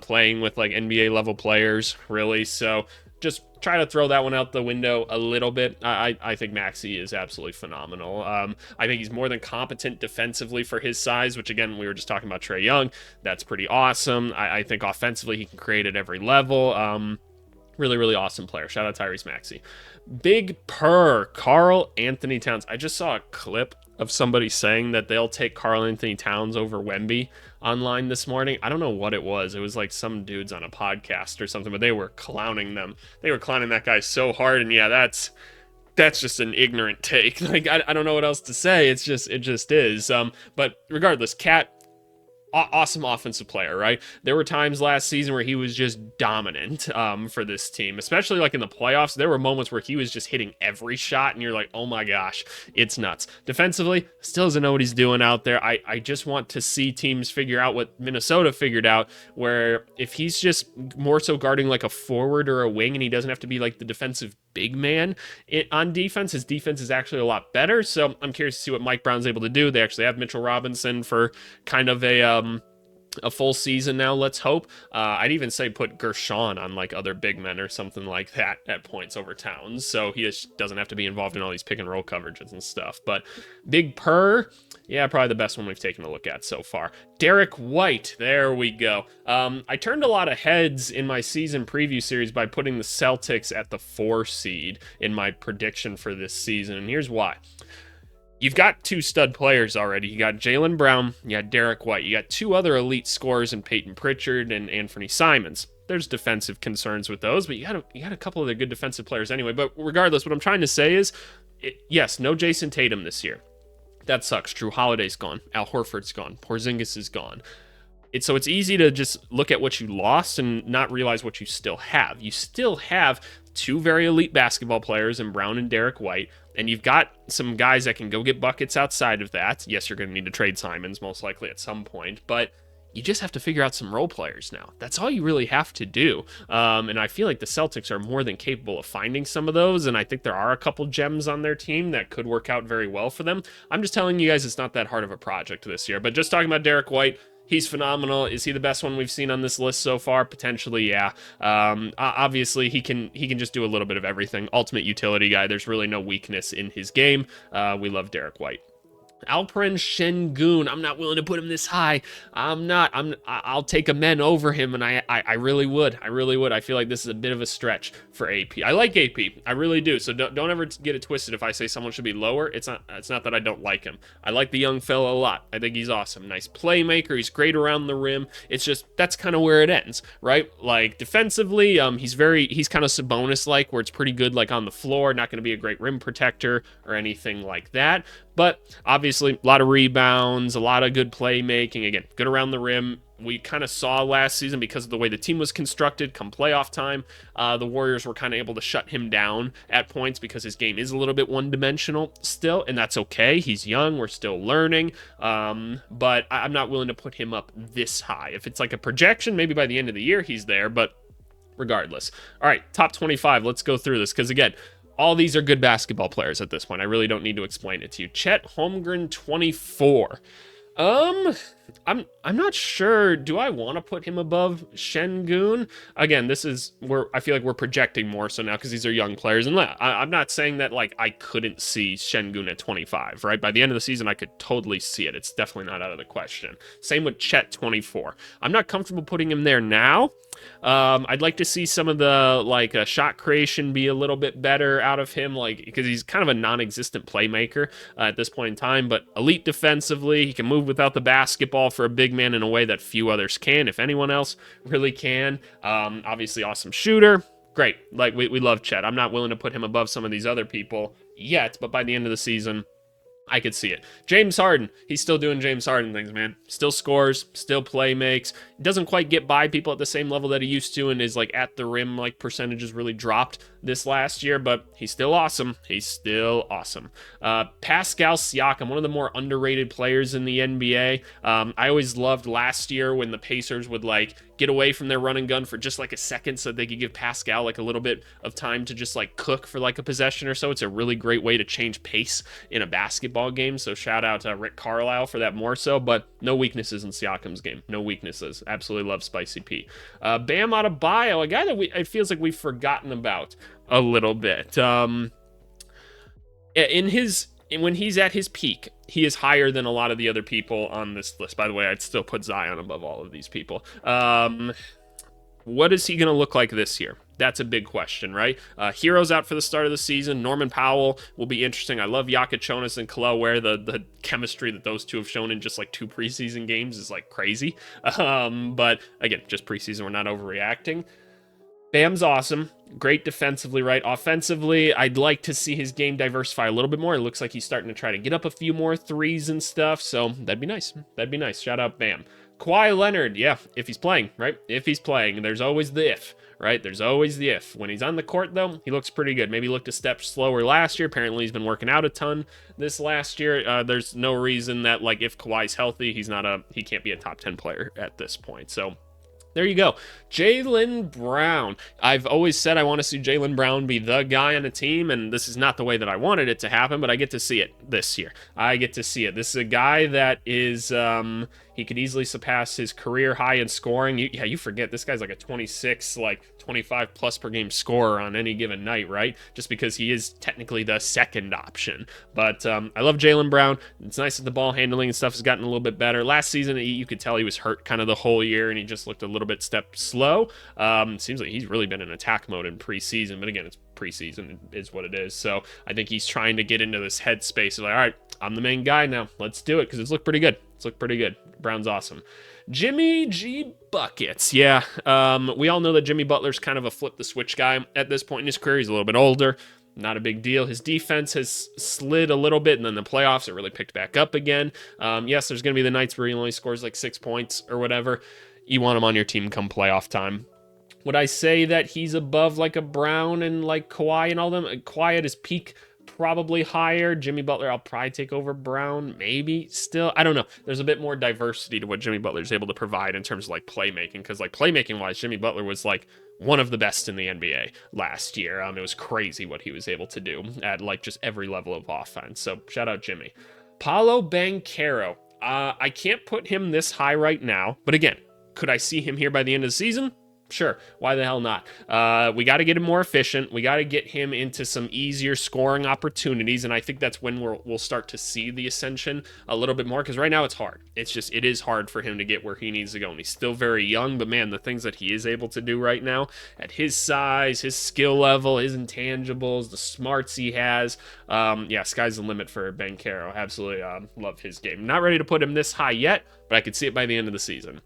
playing with like NBA level players, really. So just try to throw that one out the window a little bit. I think Maxey is absolutely phenomenal. I think he's more than competent defensively for his size, which again, we were just talking about Trae Young. That's pretty awesome. I think offensively he can create at every level. Really, really awesome player. Shout out Tyrese Maxey. Big Purr, Karl Anthony Towns. I just saw a clip of somebody saying that they'll take Karl Anthony Towns over Wemby online this morning. I don't know what it was. It was like some dudes on a podcast or something, but they were clowning them. They were clowning that guy so hard, and yeah, that's just an ignorant take. Like, I don't know what else to say. It just is. But regardless, Cat, awesome offensive player, right? There were times last season where he was just dominant for this team, especially like in the playoffs. There were moments where he was just hitting every shot and you're like, oh my gosh, it's nuts. Defensively, still doesn't know what he's doing out there. I just want to see teams figure out what Minnesota figured out, where if he's just more so guarding like a forward or a wing and he doesn't have to be like the defensive big man on defense, his defense is actually a lot better. So I'm curious to see what Mike Brown's able to do. They actually have Mitchell Robinson for kind of a full season now, let's hope. I'd even say put Gershon on like other big men or something like that at points over Towns, so he just doesn't have to be involved in all these pick and roll coverages and stuff. But Big Purr, yeah, probably the best one we've taken a look at so far. Derek White, there we go. I turned a lot of heads in my season preview series by putting the Celtics at the 4 seed in my prediction for this season, and here's why. You've got 2 stud players already. You got Jaylen Brown, you got Derek White. You got 2 other elite scorers in Peyton Pritchard and Anthony Simons. There's defensive concerns with those, but you got a couple of the good defensive players anyway. But regardless, what I'm trying to say is, yes, no Jason Tatum this year. That sucks. Drew Holiday's gone. Al Horford's gone. Porzingis is gone. So it's easy to just look at what you lost and not realize what you still have. You still have 2 very elite basketball players in Brown and Derek White, and you've got some guys that can go get buckets outside of that. Yes, you're going to need to trade Simons most likely at some point, but you just have to figure out some role players now. That's all you really have to do. And I feel like the Celtics are more than capable of finding some of those, and I think there are a couple gems on their team that could work out very well for them. I'm just telling you guys it's not that hard of a project this year. But just talking about Derek White, he's phenomenal. Is he the best one we've seen on this list so far? Potentially, yeah. Obviously, he can just do a little bit of everything. Ultimate utility guy. There's really no weakness in his game. We love Derek White. Alperen Şengün, I'm not willing to put him this high. I'll take a men over him, and I really would. I feel like this is a bit of a stretch for AP. I like AP, I really do. So don't ever get it twisted if I say someone should be lower. It's not that I don't like him. I like the young fella a lot. I think he's awesome. Nice playmaker. He's great around the rim. It's just, that's kind of where it ends, right? Like defensively, he's kind of Sabonis-like, where it's pretty good like on the floor, not going to be a great rim protector or anything like that. But obviously, a lot of rebounds, a lot of good playmaking. Again, good around the rim. We kind of saw last season, because of the way the team was constructed, come playoff time, the Warriors were kind of able to shut him down at points because his game is a little bit one-dimensional still, and that's okay. He's young. We're still learning. But I'm not willing to put him up this high. If it's like a projection, maybe by the end of the year he's there, but regardless. All right, top 25. Let's go through this, because again, all these are good basketball players at this point. I really don't need to explain it to you. Chet Holmgren, 24. I'm not sure. Do I want to put him above Şengün? Again, this is where I feel like we're projecting more so now because these are young players. And I'm not saying that like I couldn't see Şengün at 25, right? By the end of the season, I could totally see it. It's definitely not out of the question. Same with Chet 24. I'm not comfortable putting him there now. I'd like to see some of the like shot creation be a little bit better out of him, like because he's kind of a non-existent playmaker at this point in time. But elite defensively, he can move without the basketball for a big man in a way that few others can, if anyone else really can. Obviously, awesome shooter. Great. Like we love Chet. I'm not willing to put him above some of these other people yet, but by the end of the season, I could see it. James Harden, he's still doing James Harden things, man. Still scores, still play makes. Doesn't quite get by people at the same level that he used to, and is like at the rim, like percentages really dropped this last year, but he's still awesome. He's still awesome. Pascal Siakam, one of the more underrated players in the NBA. I always loved last year when the Pacers would like get away from their run and gun for just like a second so they could give Pascal like a little bit of time to just like cook for like a possession or so. It's a really great way to change pace in a basketball game. So shout out to Rick Carlisle for that more so, but no weaknesses in Siakam's game. No weaknesses. Absolutely love Spicy P. Bam Adebayo, a guy that it feels like we've forgotten about a little bit. When he's at his peak, he is higher than a lot of the other people on this list. By the way, I'd still put Zion above all of these people. What is he going to look like this year? That's a big question, right? Hero's out for the start of the season. Norman Powell will be interesting. I love Jonas and Khalil Ware. The chemistry that those two have shown in just like 2 preseason games is like crazy. But again, just preseason, we're not overreacting. Bam's awesome. Great defensively, right? Offensively, I'd like to see his game diversify a little bit more. It looks like he's starting to try to get up a few more threes and stuff, so that'd be nice. That'd be nice. Shout out Bam. Kawhi Leonard, yeah, if he's playing, right? If he's playing, there's always the if, right? There's always the if. When he's on the court, though, he looks pretty good. Maybe looked a step slower last year. Apparently, he's been working out a ton this last year. There's no reason that, like, if Kawhi's healthy, he can't be a top 10 player at this point, so there you go. Jaylen Brown. I've always said I want to see Jaylen Brown be the guy on a team, and this is not the way that I wanted it to happen, but I get to see it this year. I get to see it. This is a guy that is, he could easily surpass his career high in scoring. You forget, this guy's like a 26, like 25 plus per game scorer on any given night, right? Just because he is technically the second option. But I love Jaylen Brown. It's nice that the ball handling and stuff has gotten a little bit better. Last season, you could tell he was hurt kind of the whole year, and he just looked a little bit slow. Seems like he's really been in attack mode in preseason, but again, it's preseason is what it is. So I think he's trying to get into this headspace of like, all right, I'm the main guy now. Let's do it because it's looked pretty good. Brown's awesome. Jimmy G Buckets. Yeah, we all know that Jimmy Butler's kind of a flip the switch guy at this point in his career. He's a little bit older. Not a big deal. His defense has slid a little bit, and then the playoffs, it really picked back up again. Yes, there's going to be the nights where he only scores like 6 points or whatever. You want him on your team come playoff time. Would I say that he's above like a Brown and like Kawhi and all them? Kawhi at his peak, probably higher. Jimmy Butler, I'll probably take over Brown, maybe still. I don't know. There's a bit more diversity to what Jimmy Butler's able to provide in terms of like playmaking, because like playmaking wise, Jimmy Butler was like one of the best in the NBA last year. It was crazy what he was able to do at like just every level of offense. So shout out Jimmy. Paolo Banchero. I can't put him this high right now, but again, could I see him here by the end of the season? Sure. Why the hell not? We got to get him more efficient. We got to get him into some easier scoring opportunities, and I think that's when we'll start to see the ascension a little bit more, because right now it's hard. It is hard for him to get where he needs to go, and he's still very young, but man, the things that he is able to do right now at his size, his skill level, his intangibles, the smarts he has, sky's the limit for Banchero. Absolutely love his game. Not ready to put him this high yet, but I could see it by the end of the season.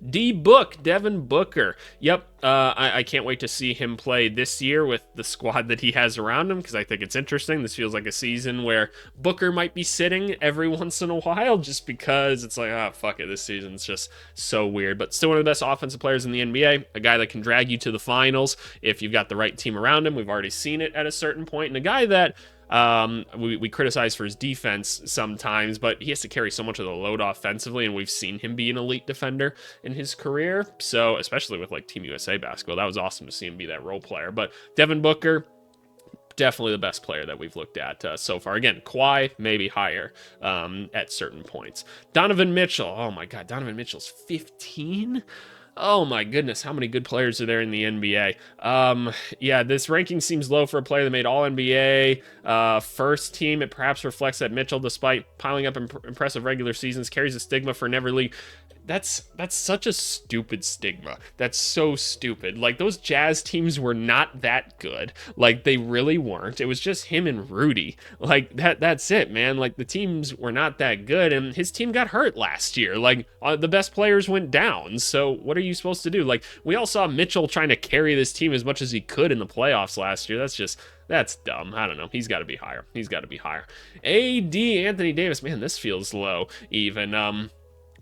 Devin Booker. Yep, I can't wait to see him play this year with the squad that he has around him, because I think it's interesting. This feels like a season where Booker might be sitting every once in a while, just because it's like, fuck it, this season's just so weird. But still one of the best offensive players in the NBA, a guy that can drag you to the finals if you've got the right team around him. We've already seen it at a certain point, and a guy that we criticize for his defense sometimes, but he has to carry so much of the load offensively, and we've seen him be an elite defender in his career. So especially with like Team USA basketball, that was awesome to see him be that role player. But Devin Booker, definitely the best player that we've looked at so far. Again, Kawhi maybe higher at certain points. Donovan Mitchell. Oh my God, Donovan Mitchell's 15. Oh my goodness, how many good players are there in the NBA? Yeah, this ranking seems low for a player that made All NBA first team. It perhaps reflects that Mitchell, despite piling up impressive regular seasons, carries a stigma for never league. That's such a stupid stigma. That's so stupid. Like, those Jazz teams were not that good. Like, they really weren't. It was just him and Rudy. Like, that's it, man. Like, the teams were not that good, and his team got hurt last year. Like, the best players went down. So what are you supposed to do? Like, we all saw Mitchell trying to carry this team as much as he could in the playoffs last year. That's dumb. I don't know. He's got to be higher. He's got to be higher. AD, Anthony Davis. Man, this feels low even.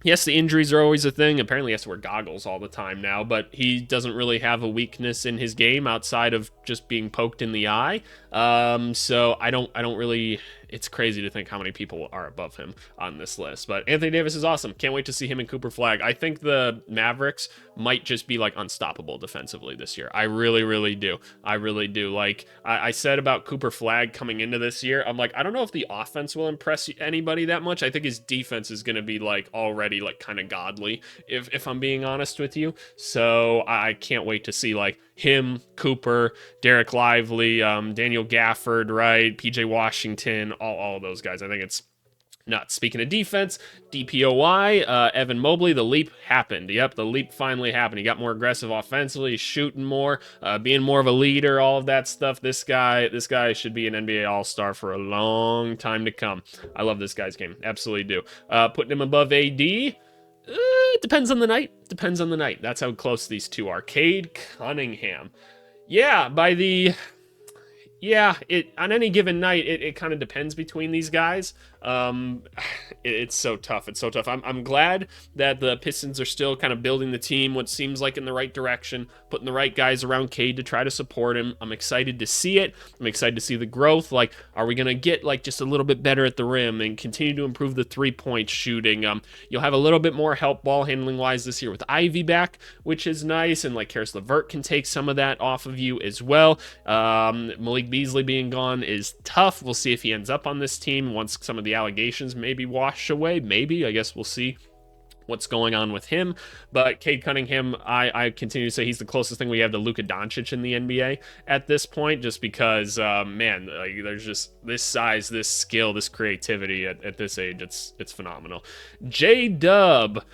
Yes, the injuries are always a thing. Apparently he has to wear goggles all the time now, but he doesn't really have a weakness in his game outside of just being poked in the eye. So I don't really, it's crazy to think how many people are above him on this list. But Anthony Davis is awesome. Can't wait to see him and Cooper Flag. I think the Mavericks might just be like unstoppable defensively this year. I really, really do. I really do. Like I said about Cooper Flag coming into this year, I'm like, I don't know if the offense will impress anybody that much. I think his defense is going to be like already like kind of godly, if I'm being honest with you. So I can't wait to see like him, Cooper, Derek Lively, Daniel Gafford, right? PJ Washington, all of those guys. I think it's nuts. Speaking of defense, DPOY, Evan Mobley, the leap happened. Yep, the leap finally happened. He got more aggressive offensively, shooting more, being more of a leader, all of that stuff. This guy should be an NBA All-Star for a long time to come. I love this guy's game. Absolutely do. Putting him above AD, depends on the night. Depends on the night. That's how close these two are. Cade Cunningham. Yeah, on any given night, it kind of depends between these guys. It's so tough. It's so tough. I'm glad that the Pistons are still kind of building the team, what seems like in the right direction, putting the right guys around Cade to try to support him. I'm excited to see it. I'm excited to see the growth. Like, are we going to get like just a little bit better at the rim and continue to improve the 3-point shooting? You'll have a little bit more help ball handling wise this year with Ivy back, which is nice. And like Karis LeVert can take some of that off of you as well. Malik Beasley being gone is tough. We'll see if he ends up on this team once some of the allegations maybe wash away. Maybe, I guess we'll see what's going on with him. But Cade Cunningham, I continue to say he's the closest thing we have to Luka Doncic in the NBA at this point, just because, man, like, there's just this size, this skill, this creativity at this age. It's phenomenal. J-Dub.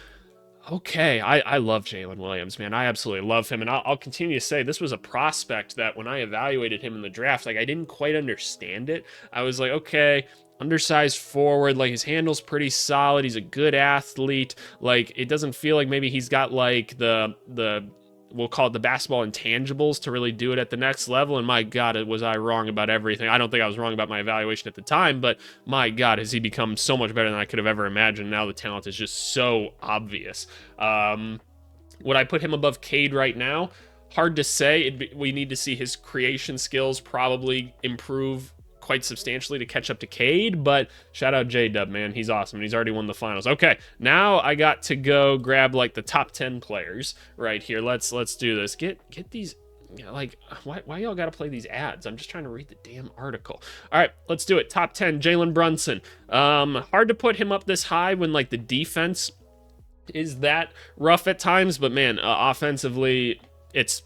Okay, I love Jalen Williams, man. I absolutely love him, and I'll continue to say this was a prospect that when I evaluated him in the draft, like, I didn't quite understand it. I was like, okay, undersized forward, like, his handle's pretty solid, he's a good athlete, like, it doesn't feel like maybe he's got, like, the we'll call it the basketball intangibles to really do it at the next level. And my God, was I wrong about everything. I don't think I was wrong about my evaluation at the time, but my God, has he become so much better than I could have ever imagined. Now the talent is just so obvious. Would I put him above Cade right now? Hard to say. We need to see his creation skills probably improve quite substantially to catch up to Cade, but shout out J-Dub, man. He's awesome, and he's already won the finals. Okay, now I got to go grab like the top 10 players right here. Let's do this. Get these, like, why y'all gotta play these ads? I'm just trying to read the damn article. All right, let's do it. Top 10, Jalen Brunson. Hard to put him up this high when like the defense is that rough at times, but man, offensively, it's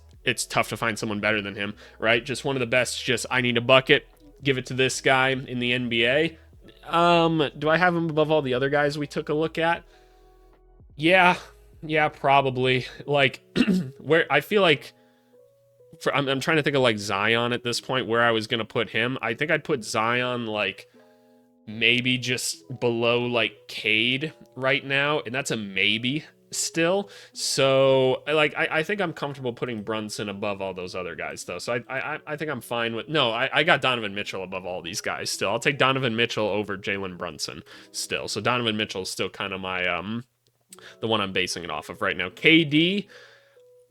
tough to find someone better than him, right? Just one of the best. Just, I need a bucket, give it to this guy in the NBA. Do I have him above all the other guys we took a look at? Yeah, probably. Like, where I feel like, I'm trying to think of like Zion at this point, where I was going to put him. I think I'd put Zion like maybe just below like Cade right now, and that's a maybe still. So like I think I'm comfortable putting Brunson above all those other guys though. So I think I'm fine with, no, I got Donovan Mitchell above all these guys still. I'll take Donovan Mitchell over Jalen Brunson still. So Donovan Mitchell is still kind of my the one I'm basing it off of right now. KD,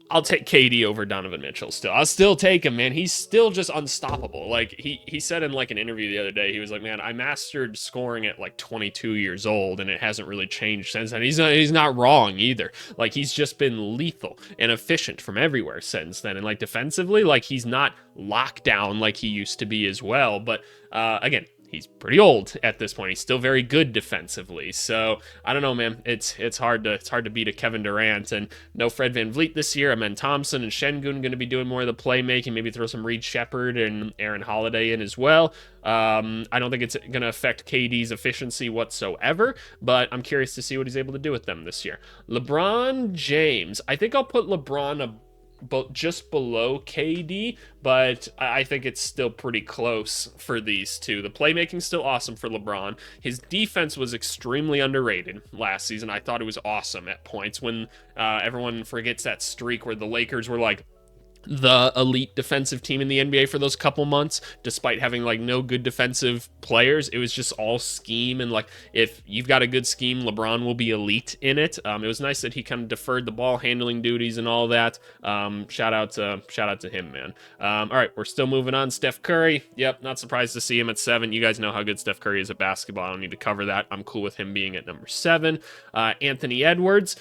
I'll take KD over Donovan Mitchell still. I'll still take him, man. He's still just unstoppable. Like he said in like an interview the other day, he was like, man, I mastered scoring at like 22 years old and it hasn't really changed since then. He's not wrong either. Like he's just been lethal and efficient from everywhere since then. And like defensively, like he's not locked down like he used to be as well. But again, he's pretty old at this point. He's still very good defensively. So I don't know, man. It's hard to beat a Kevin Durant, and no Fred VanVleet this year. Amen Thompson and Şengün going to be doing more of the playmaking. Maybe throw some Reed Shepherd and Aaron Holiday in as well. I don't think it's going to affect KD's efficiency whatsoever, but I'm curious to see what he's able to do with them this year. LeBron James. I think I'll put LeBron just below KD, but I think it's still pretty close for these two. The playmaking's still awesome for LeBron. His defense was extremely underrated last season. I thought it was awesome at points when everyone forgets that streak where the Lakers were like the elite defensive team in the NBA for those couple months, despite having like no good defensive players. It was just all scheme, and like if you've got a good scheme, LeBron will be elite in it. It was nice that he kind of deferred the ball handling duties and all that. Shout out to him, man. All right, we're still moving on. Steph Curry. Yep, not surprised to see him at 7. You guys know how good Steph Curry is at basketball. I don't need to cover that. I'm cool with him being at number 7. Anthony Edwards.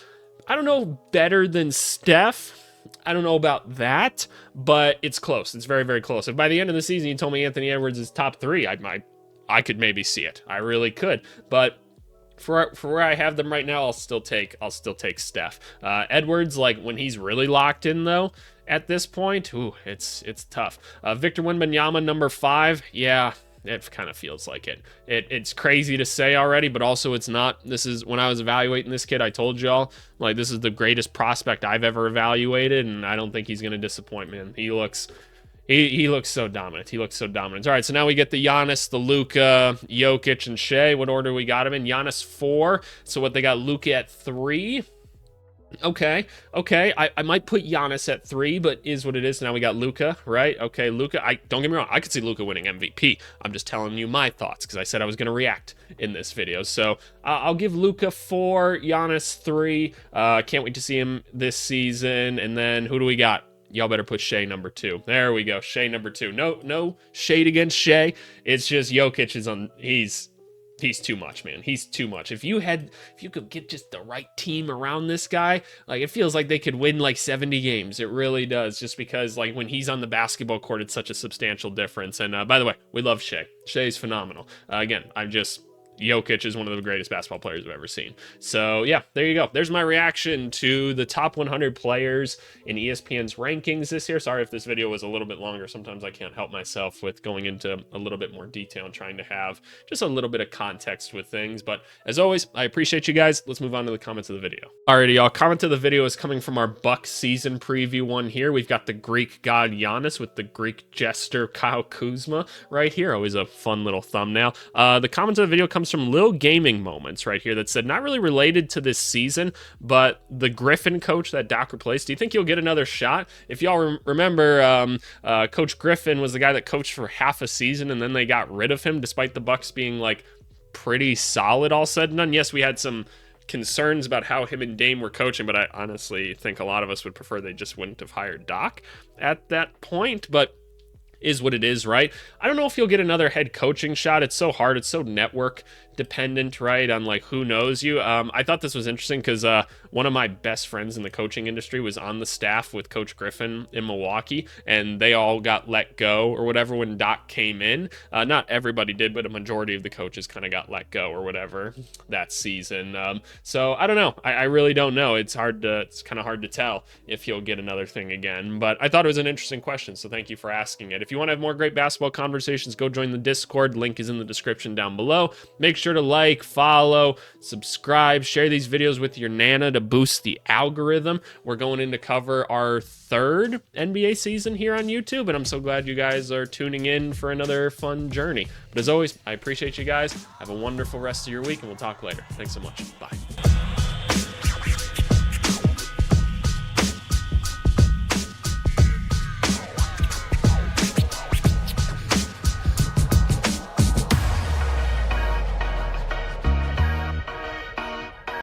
I don't know, better than Steph. I don't know about that, but it's close. It's very, very close. If by the end of the season you told me Anthony Edwards is top 3, I could maybe see it. I really could. But for where I have them right now, I'll still take Steph. Edwards, like when he's really locked in though, at this point, it's tough. Victor Wembanyama, number 5. Yeah. It kind of feels like it. It's crazy to say already, but also it's not. This is when I was evaluating this kid, I told y'all, like, this is the greatest prospect I've ever evaluated, and I don't think he's going to disappoint, man. He looks so dominant. He looks so dominant. All right, so now we get the Giannis, the Luka, Jokic, and Shea. What order we got him in? Giannis 4. So what they got Luka at 3. Okay. I might put Giannis at 3, but is what it is. Now we got Luka, right? Okay, Luka. Don't get me wrong. I could see Luka winning MVP. I'm just telling you my thoughts because I said I was going to react in this video. So I'll give Luka 4, Giannis 3. Can't wait to see him this season. And then who do we got? Y'all better put Shea number 2. There we go. Shea number 2. No shade against Shea. It's just Jokic is on. He's too much, man. He's too much. If you could get just the right team around this guy, like it feels like they could win like 70 games. It really does, just because like when he's on the basketball court, it's such a substantial difference. And by the way, we love Shea. Shea's phenomenal. Again, Jokic is one of the greatest basketball players I've ever seen. So yeah, there you go. There's my reaction to the top 100 players in ESPN's rankings this year. Sorry if this video was a little bit longer. Sometimes I can't help myself with going into a little bit more detail and trying to have just a little bit of context with things. But as always, I appreciate you guys. Let's move on to the comments of the video. Alrighty, y'all. Comment of the video is coming from our Bucks season preview one here. We've got the Greek god Giannis with the Greek jester Kyle Kuzma right here. Always a fun little thumbnail. The comment of the video comes from Lil Gaming Moments right here that said, not really related to this season, but the Griffin coach that Doc replaced, do you think he'll get another shot? If y'all remember, Coach Griffin was the guy that coached for half a season and then they got rid of him despite the Bucks being like pretty solid all said and done. Yes, we had some concerns about how him and Dame were coaching, but I honestly think a lot of us would prefer they just wouldn't have hired Doc at that point, but is what it is, right? I don't know if he'll get another head coaching shot. It's so hard. It's so network dependent, right? On like who knows you. I thought this was interesting because one of my best friends in the coaching industry was on the staff with Coach Griffin in Milwaukee, and they all got let go or whatever when Doc came in. Not everybody did, but a majority of the coaches kind of got let go or whatever that season. So I don't know. I really don't know. It's kind of hard to tell if he'll get another thing again. But I thought it was an interesting question, so thank you for asking it. If you want to have more great basketball conversations, go join the Discord. Link is in the description down below. Make sure to like, follow, subscribe, share these videos with your nana to boost the algorithm. We're going in to cover our 3rd NBA season here on YouTube, and I'm so glad you guys are tuning in for another fun journey. But as always, I appreciate you guys. Have a wonderful rest of your week, and we'll talk later. Thanks so much. Bye.